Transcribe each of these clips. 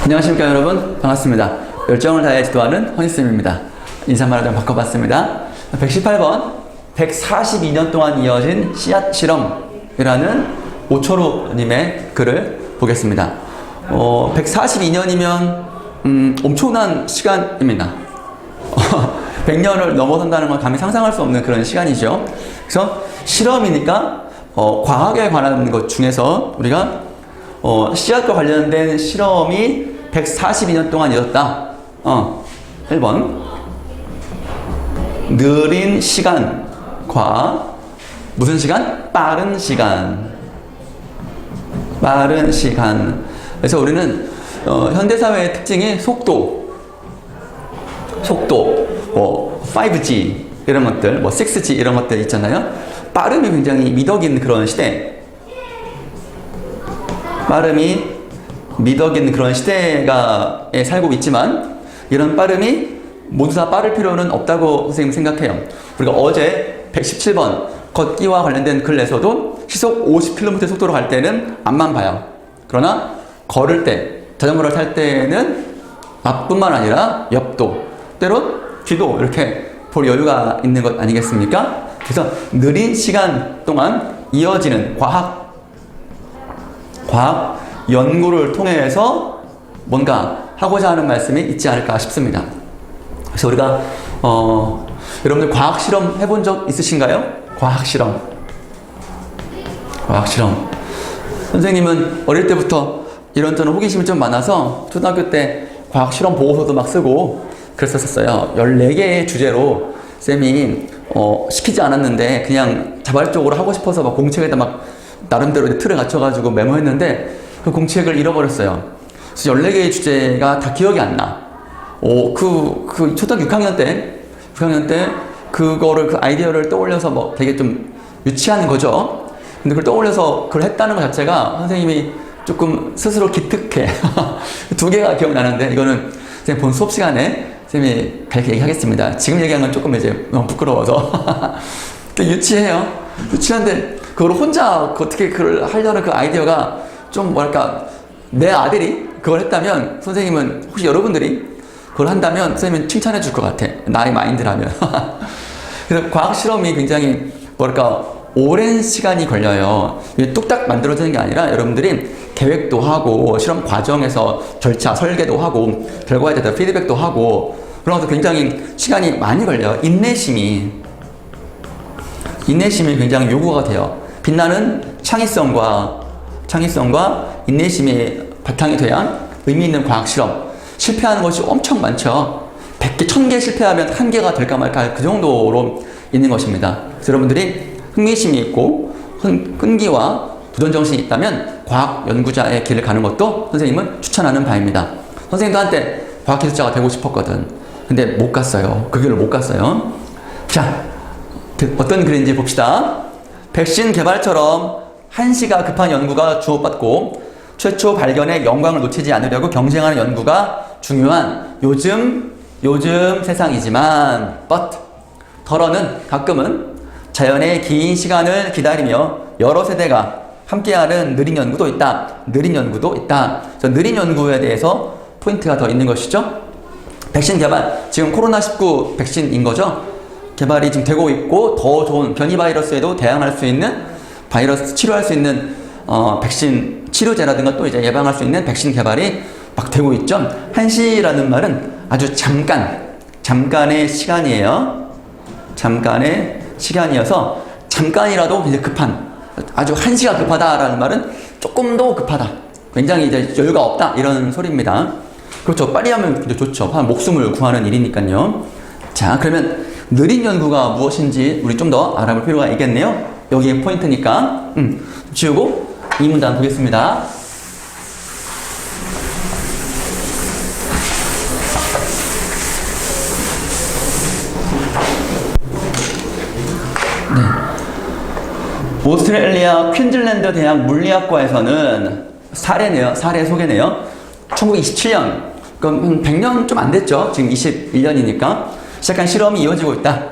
안녕하십니까 여러분, 반갑습니다. 열정을 다해 지도하는 허니쌤입니다. 인사말을 좀 바꿔봤습니다. 118번 142년 동안 이어진 씨앗 실험이라는 오철우님의 글을 보겠습니다. 142년이면 엄청난 시간입니다. 100년을 넘어선다는 건 감히 상상할 수 없는 그런 시간이죠. 그래서 실험이니까 과학에 관한 것 중에서 우리가 씨앗과 관련된 실험이 142년 동안 이었다. 1번 느린 시간과 무슨 시간? 빠른 시간. 빠른 시간. 그래서 우리는 현대사회의 특징이 속도, 5G 이런 것들, 6G 이런 것들 있잖아요. 빠름이 굉장히 미덕인 그런 시대. 빠름이 미덕인 그런 시대에 살고 있지만 이런 빠름이 모두 다 빠를 필요는 없다고 선생님 생각해요. 우리가 어제 117번 걷기와 관련된 글에서도 시속 50km 속도로 갈 때는 앞만 봐요. 그러나 걸을 때, 자전거를 탈 때는 앞뿐만 아니라 옆도, 때론 뒤도 이렇게 볼 여유가 있는 것 아니겠습니까? 그래서 느린 시간 동안 이어지는 과학 연구를 통해서 뭔가 하고자 하는 말씀이 있지 않을까 싶습니다. 그래서 우리가 여러분들 과학 실험 해본 적 있으신가요? 과학 실험. 선생님은 어릴 때부터 이런저런 호기심이 좀 많아서 초등학교 때 과학 실험 보고서도 막 쓰고 그랬었어요. 14개의 주제로 쌤이 시키지 않았는데 그냥 자발적으로 하고 싶어서 막 공책에다 막 나름대로 틀을 갖춰가지고 메모했는데 그 공책을 잃어버렸어요. 그래서 14개의 주제가 다 기억이 안 나. 초등학교 6학년 때 그 아이디어를 떠올려서 뭐 되게 좀 유치한 거죠. 근데 그걸 떠올려서 그걸 했다는 것 자체가 선생님이 조금 스스로 기특해. 2개가 기억나는데 이거는 선생님 본 수업 시간에 선생님이 그렇게 얘기하겠습니다. 지금 얘기한 건 조금 이제 너무 부끄러워서. 유치해요. 유치한데 그걸 혼자 어떻게 그걸 하려는 그 아이디어가 좀 뭐랄까, 내 아들이 그걸 했다면 선생님은, 혹시 여러분들이 그걸 한다면 선생님은 칭찬해 줄 것 같아. 나의 마인드라면. 그래서 과학 실험이 굉장히 뭐랄까 오랜 시간이 걸려요. 뚝딱 만들어지는 게 아니라 여러분들이 계획도 하고 실험 과정에서 절차 설계도 하고 결과에 대해서 피드백도 하고 그러면서 굉장히 시간이 많이 걸려요. 인내심이 굉장히 요구가 돼요. 빛나는 창의성과 인내심이 바탕이 돼야 의미 있는 과학 실험. 실패하는 것이 엄청 많죠. 100개, 1000개 실패하면 1개가 될까 말까 그 정도로 있는 것입니다. 그래서 여러분들이 흥미심이 있고 끈기와 도전정신이 있다면 과학 연구자의 길을 가는 것도 선생님은 추천하는 바입니다. 선생님도 한때 과학기술자가 되고 싶었거든. 근데 못 갔어요. 그 길을 못 갔어요. 자, 어떤 글인지 봅시다. 백신 개발처럼 한시가 급한 연구가 주목받고 최초 발견의 영광을 놓치지 않으려고 경쟁하는 연구가 중요한 요즘 세상이지만 더러는 가끔은 자연의 긴 시간을 기다리며 여러 세대가 함께하는 느린 연구도 있다. 느린 연구에 대해서 포인트가 더 있는 것이죠. 백신 개발, 지금 코로나19 백신인 거죠. 개발이 지금 되고 있고 더 좋은 변이 바이러스에도 대항할 수 있는 바이러스 치료할 수 있는 백신 치료제라든가 또 이제 예방할 수 있는 백신 개발이 막 되고 있죠. 한시라는 말은 아주 잠깐의 시간이에요. 잠깐의 시간이어서 잠깐이라도 이제 급한, 아주 한시가 급하다라는 말은 조금 더 급하다. 굉장히 이제 여유가 없다 이런 소리입니다. 그렇죠. 빨리 하면 좋죠. 목숨을 구하는 일이니까요. 자, 그러면 느린 연구가 무엇인지 우리 좀 더 알아볼 필요가 있겠네요. 여기에 포인트니까 지우고 이 문단 보겠습니다. 오스트레일리아 퀸즐랜드 대학 물리학과에서는 사례 소개네요. 1927년, 그럼 100년 좀 안 됐죠. 지금 21년이니까 시작한 실험이 이어지고 있다.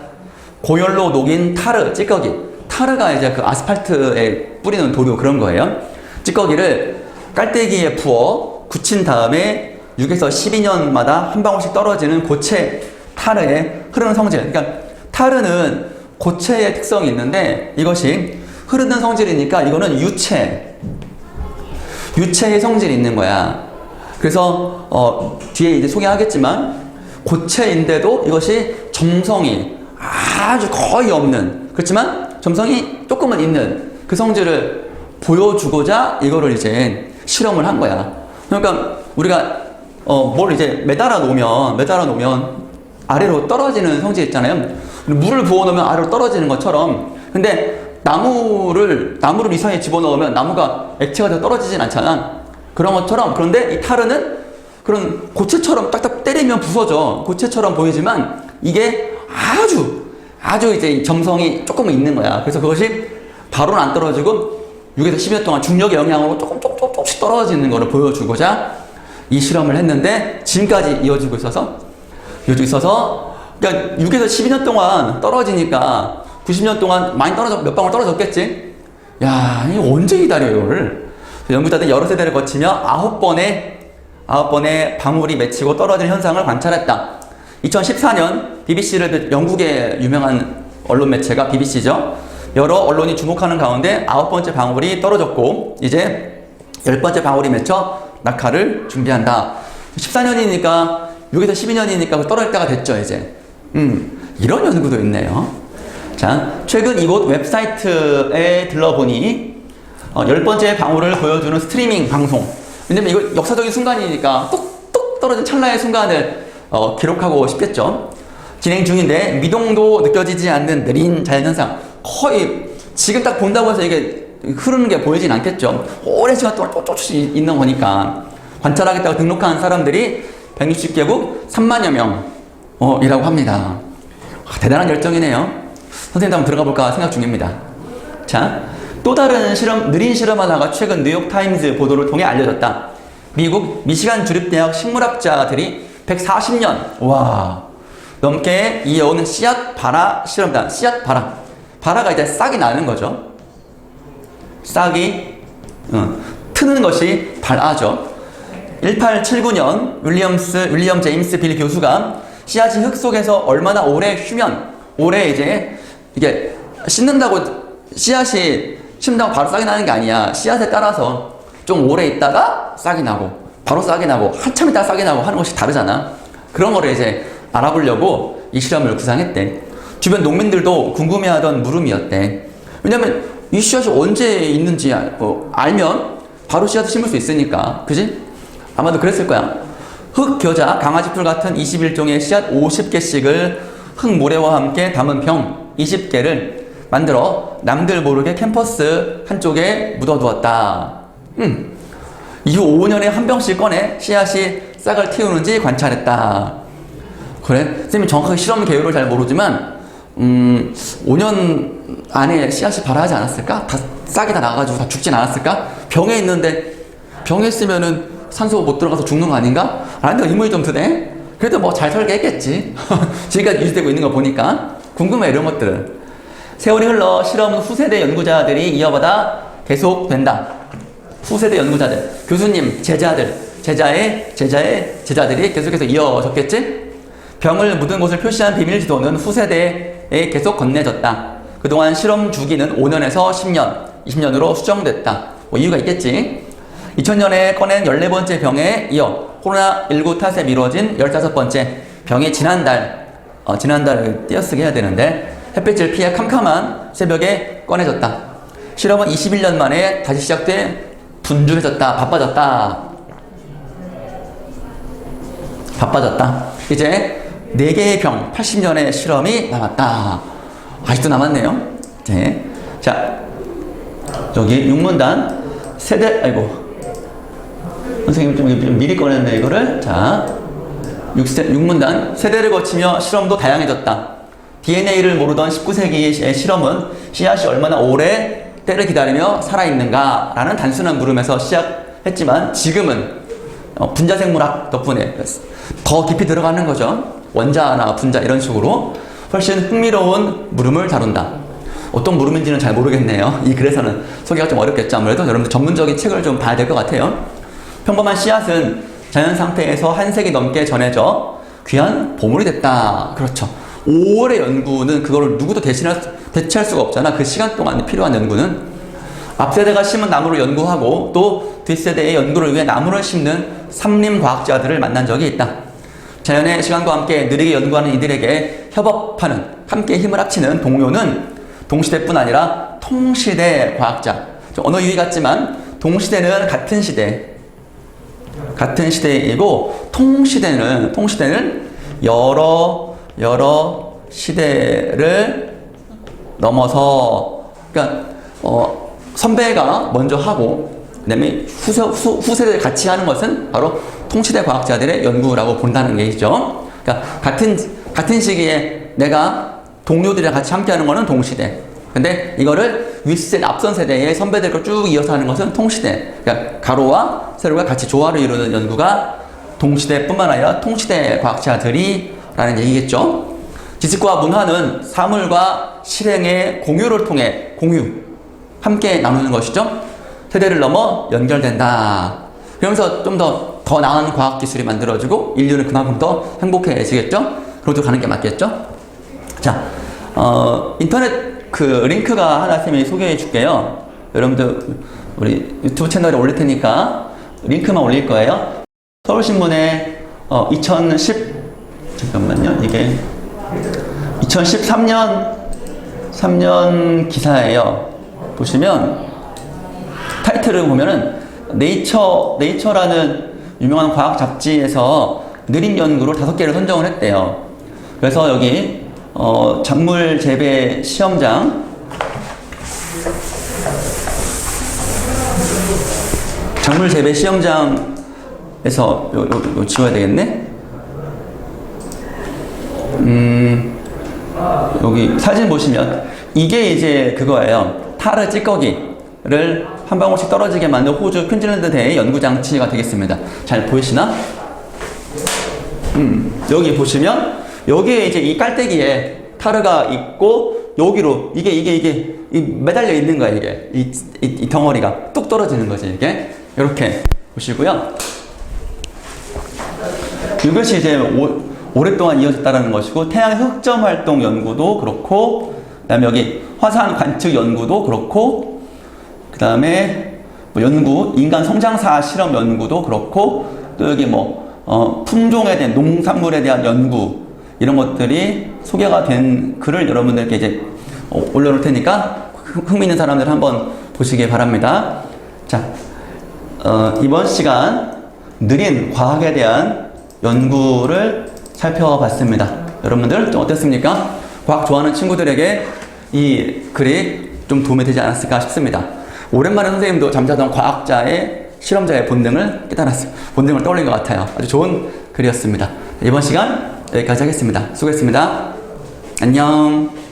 고열로 녹인 찌꺼기. 타르가 이제 그 아스팔트에 뿌리는 도료 그런 거예요. 찌꺼기를 깔때기에 부어 굳힌 다음에 6에서 12년마다 한 방울씩 떨어지는 고체 타르의 흐르는 성질. 그러니까 타르는 고체의 특성이 있는데 이것이 흐르는 성질이니까 이거는 유체의 성질이 있는 거야. 그래서 뒤에 이제 소개하겠지만 고체인데도 이것이 점성이 아주 거의 없는, 그렇지만 점성이 조금은 있는 그 성질을 보여주고자 이거를 이제 실험을 한 거야. 그러니까 우리가 뭘 이제 매달아 놓으면 아래로 떨어지는 성질 있잖아요. 물을 부어 놓으면 아래로 떨어지는 것처럼. 근데 나무를 이 사이에 집어넣으면 나무가 액체가 되어 떨어지진 않잖아. 그런 것처럼. 그런데 이 타르는 그런 고체처럼 딱딱 때리면 부서져. 고체처럼 보이지만 이게 아주 이제 점성이 조금은 있는 거야. 그래서 그것이 바로는 안 떨어지고 6에서 12년 동안 중력의 영향으로 조금씩 떨어지는 것을 보여주고자 이 실험을 했는데 지금까지 이어지고 있어서 그러니까 6에서 12년 동안 떨어지니까 90년 동안 많이 몇 방울 떨어졌겠지? 야, 이거 언제 기다려, 이거를? 연구자들이 여러 세대를 거치며 9번의 방울이 맺히고 떨어지는 현상을 관찰했다. 2014년 BBC를, 영국의 유명한 언론 매체가 BBC죠. 여러 언론이 주목하는 가운데 9번째 방울이 떨어졌고, 이제 10번째 방울이 맺혀 낙하를 준비한다. 14년이니까, 6에서 12년이니까 떨어질 때가 됐죠, 이제. 이런 연구도 있네요. 자, 최근 이곳 웹사이트에 들러보니 10번째 방울을 보여주는 스트리밍 방송. 왜냐면 이거 역사적인 순간이니까 뚝뚝 떨어진 찰나의 순간을 기록하고 싶겠죠. 진행 중인데 미동도 느껴지지 않는 느린 자연현상. 거의 지금 딱 본다고 해서 이게 흐르는 게 보이진 않겠죠. 오랜 시간 동안 쪼쪼씩 있는 거니까. 관찰하겠다고 등록한 사람들이 160개국 3만여 명이라고 합니다. 대단한 열정이네요. 선생님도 한번 들어가 볼까 생각 중입니다. 자, 또 다른 느린 실험 하나가 최근 뉴욕타임즈 보도를 통해 알려졌다. 미국 미시간 주립대학 식물학자들이 140년 넘게 이어온 씨앗 발화 실험단. 씨앗 발화가 이제 싹이 나는 거죠. 싹이 트는 것이 발화죠. 1879년 윌리엄 제임스 빌 교수가 씨앗이 흙 속에서 얼마나 오래 쉬면 이제 이게 씨앗이 심다고 바로 싹이 나는 게 아니야. 씨앗에 따라서 좀 오래 있다가 싹이 나고 바로 싹이 나고 한참 있다가 싹이 나고 하는 것이 다르잖아. 그런 거를 이제 알아보려고 이 실험을 구상했대. 주변 농민들도 궁금해하던 물음이었대. 왜냐면 이 씨앗이 언제 있는지 알면 바로 씨앗을 심을 수 있으니까. 그지? 아마도 그랬을 거야. 흙, 겨자, 강아지풀 같은 21종의 씨앗 50개씩을 흙모래와 함께 담은 병 20개를 만들어 남들 모르게 캠퍼스 한쪽에 묻어두었다. 이후 5년에 한 병씩 꺼내 씨앗이 싹을 틔우는지 관찰했다. 그래? 선생님이 정확하게 실험 개요를 잘 모르지만 5년 안에 씨앗이 발화하지 않았을까? 싹이 다 나가지고 다 죽진 않았을까? 병에 있으면은 산소 못 들어가서 죽는 거 아닌가? 라는 의문이 좀 드네? 그래도 뭐 잘 설계했겠지. 지금까지 유지되고 있는 거 보니까. 궁금해, 이런 것들은. 세월이 흘러 실험 후세대 연구자들이 이어받아 계속된다. 후세대 연구자들, 교수님, 제자의 제자들이 계속해서 이어졌겠지? 병을 묻은 곳을 표시한 비밀 지도는 후세대에 계속 건네졌다. 그동안 실험 주기는 5년에서 10년, 20년으로 수정됐다. 뭐 이유가 있겠지? 2000년에 꺼낸 14번째 병에 이어 코로나19 탓에 미뤄진 15번째 병이 지난달 띄어쓰기 해야 되는데 햇빛을 피해 캄캄한 새벽에 꺼내졌다. 실험은 21년 만에 다시 시작돼 분주해졌다. 바빠졌다. 이제 4개의 병, 80년의 실험이 남았다. 아직도 남았네요. 네. 자, 여기 6문단 선생님 좀 미리 꺼냈네, 이거를. 자, 6문단. 세대를 거치며 실험도 다양해졌다. DNA를 모르던 19세기의 실험은 씨앗이 얼마나 오래 때를 기다리며 살아있는가 라는 단순한 물음에서 시작했지만 지금은 분자생물학 덕분에 더 깊이 들어가는 거죠. 원자나 분자 이런 식으로 훨씬 흥미로운 물음을 다룬다. 어떤 물음인지는 잘 모르겠네요. 이 글에서는 소개가 좀 어렵겠죠. 아무래도 여러분들 전문적인 책을 좀 봐야 될 것 같아요. 평범한 씨앗은 자연 상태에서 한 세기 넘게 전해져 귀한 보물이 됐다. 그렇죠. 5월의 연구는 그거를 누구도 대체할 수가 없잖아. 그 시간 동안 필요한 연구는. 앞세대가 심은 나무를 연구하고 또 뒷세대의 연구를 위해 나무를 심는 삼림과학자들을 만난 적이 있다. 자연의 시간과 함께 느리게 연구하는 이들에게 협업하는, 함께 힘을 합치는 동료는 동시대뿐 아니라 통시대 과학자. 언어 유희 같지만 동시대는 같은 시대이고 통시대는 여러 시대를 넘어서, 그러니까 선배가 먼저 하고 그다음에 후세대 같이 하는 것은 바로 통시대 과학자들의 연구라고 본다는 얘기죠. 그러니까 같은 시기에 내가 동료들이랑 같이 함께하는 것은 동시대. 근데 이거를 윗세대, 앞선 세대의 선배들과 쭉 이어서 하는 것은 통시대. 그러니까 가로와 세로가 같이 조화를 이루는 연구가 동시대뿐만 아니라 통시대 과학자들이라는 얘기겠죠. 지식과 문화는 사물과 실행의 공유를 통해 함께 나누는 것이죠. 세대를 넘어 연결된다. 그러면서 좀 더 나은 과학기술이 만들어지고 인류는 그만큼 더 행복해지겠죠. 그로도 가는 게 맞겠죠. 자, 인터넷 그 링크가 하나 쌤이 소개해 줄게요. 여러분들 우리 유튜브 채널에 올릴 테니까 링크만 올릴 거예요. 서울신문에 2013년 기사예요. 보시면 타이틀을 보면은 네이처라는 유명한 과학 잡지에서 느린 연구로 5개를 선정을 했대요. 그래서 여기 작물 재배 시험장에서 요 지워야 되겠네. 여기 사진 보시면 이게 이제 그거예요. 타르 찌꺼기를 한 방울씩 떨어지게 만든 호주 퀸즐랜드 대의 연구 장치가 되겠습니다. 잘 보이시나? 여기 보시면 여기에 이제 이 깔때기에 타르가 있고 여기로 이게 매달려 있는 거야. 이게 이 덩어리가 뚝 떨어지는 거지. 이게 이렇게 보시고요. 이것이 이제 오랫동안 이어졌다는 것이고, 태양의 흑점 활동 연구도 그렇고, 그 다음에 여기 화산 관측 연구도 그렇고, 그 다음에 인간 성장사 실험 연구도 그렇고, 또 여기 품종에 대한, 농산물에 대한 연구, 이런 것들이 소개가 된 글을 여러분들께 이제 올려놓을 테니까 흥미있는 사람들 한번 보시기 바랍니다. 자, 이번 시간 느린 과학에 대한 연구를 살펴봤습니다. 여러분들 좀 어땠습니까? 과학 좋아하는 친구들에게 이 글이 좀 도움이 되지 않았을까 싶습니다. 오랜만에 선생님도 잠자던 과학자의 실험자의 본능을 깨달았어요. 본능을 떠올린 것 같아요. 아주 좋은 글이었습니다. 이번 시간 여기까지 하겠습니다. 수고했습니다. 안녕.